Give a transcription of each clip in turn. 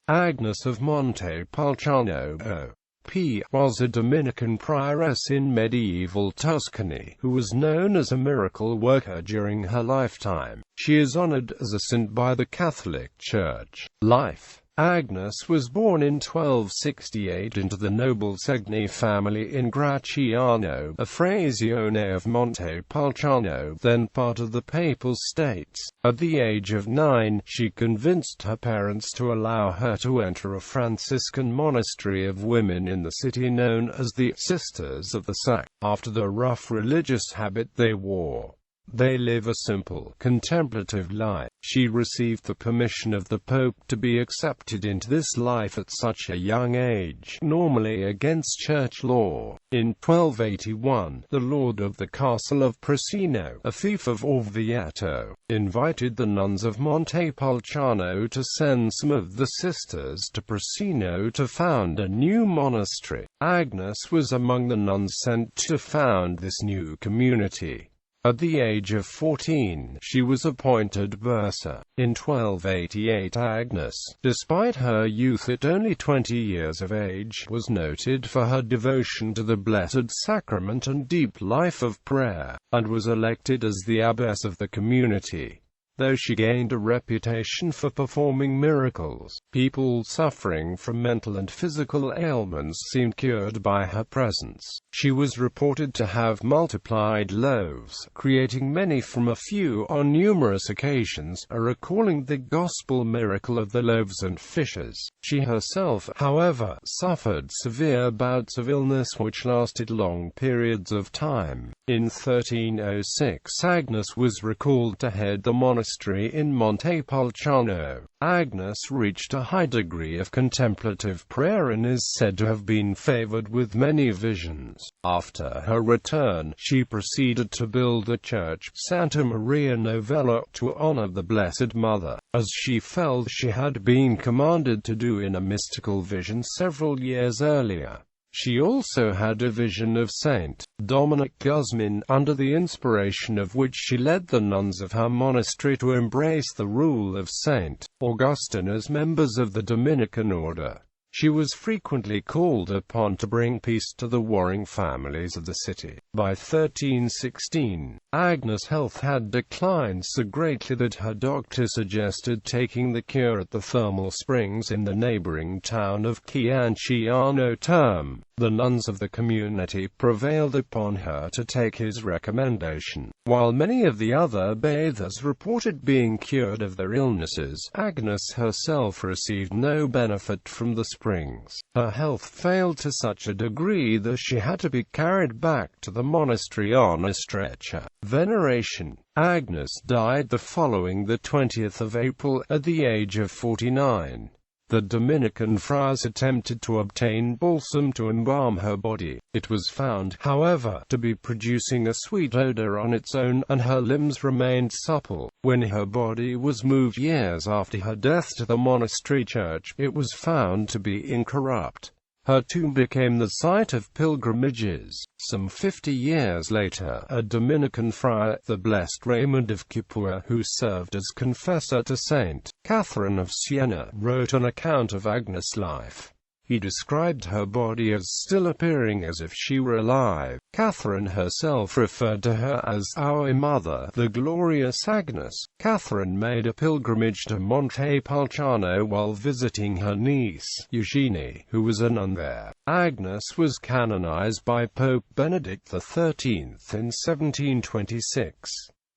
Agnes of Montepulciano, O.P., was a Dominican prioress in medieval Tuscany, who was known as a miracle worker during her lifetime. She is honored as a saint by the Catholic Church. Life. Agnes was born in 1268 into the noble Tuscany family in Graciano, a frazione of Montepulciano, then part of the Papal States. At the age of 9, she convinced her parents to allow her to enter a Franciscan monastery of women in the city known as the Sisters of the Sack. After the rough religious habit they wore, they live a simple, contemplative life. She received the permission of the Pope to be accepted into this life at such a young age, normally against church law. In 1281, the lord of the castle of Priscino, a fief of Orvieto, invited the nuns of Montepulciano to send some of the sisters to Priscino to found a new monastery. Agnes was among the nuns sent to found this new community. At the age of 14, she was appointed bursar. In 1288 Agnes, despite her youth at only 20 years of age, was noted for her devotion to the Blessed Sacrament and deep life of prayer, and was elected as the abbess of the community. Though she gained a reputation for performing miracles, people suffering from mental and physical ailments seemed cured by her presence. She was reported to have multiplied loaves, creating many from a few on numerous occasions, recalling the gospel miracle of the loaves and fishes. She herself, however, suffered severe bouts of illness which lasted long periods of time. In 1306 Agnes was recalled to head the monastery in Montepulciano. Agnes reached a high degree of contemplative prayer and is said to have been favored with many visions. After her return, she proceeded to build the church Santa Maria Novella to honor the Blessed Mother, as she felt she had been commanded to do in a mystical vision several years earlier. She also had a vision of Saint Dominican, under the inspiration of which she led the nuns of her monastery to embrace the rule of Saint Augustine as members of the Dominican order. She was frequently called upon to bring peace to the warring families of the city. By 1316, Agnes' health had declined so greatly that her doctor suggested taking the cure at the thermal springs in the neighboring town of Cianciano Terme. The nuns of the community prevailed upon her to take his recommendation. While many of the other bathers reported being cured of their illnesses, Agnes herself received no benefit from the springs. Her health failed to such a degree that she had to be carried back to the monastery on a stretcher. Veneration. Agnes died the following 20th of April, at the age of 49. The Dominican friars attempted to obtain balsam to embalm her body. It was found, however, to be producing a sweet odor on its own, and her limbs remained supple. When her body was moved years after her death to the monastery church, it was found to be incorrupt. Her tomb became the site of pilgrimages. Some 50 years later, a Dominican friar, the Blessed Raymond of Capua, who served as confessor to Saint Catherine of Siena, wrote an account of Agnes' life. He described her body as still appearing as if she were alive. Catherine herself referred to her as our Mother, the glorious Agnes. Catherine made a pilgrimage to Montepulciano while visiting her niece, Eugenie, who was a nun there. Agnes was canonized by Pope Benedict XIII in 1726.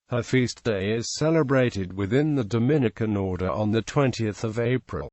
Her feast day is celebrated within the Dominican order on the 20th of April.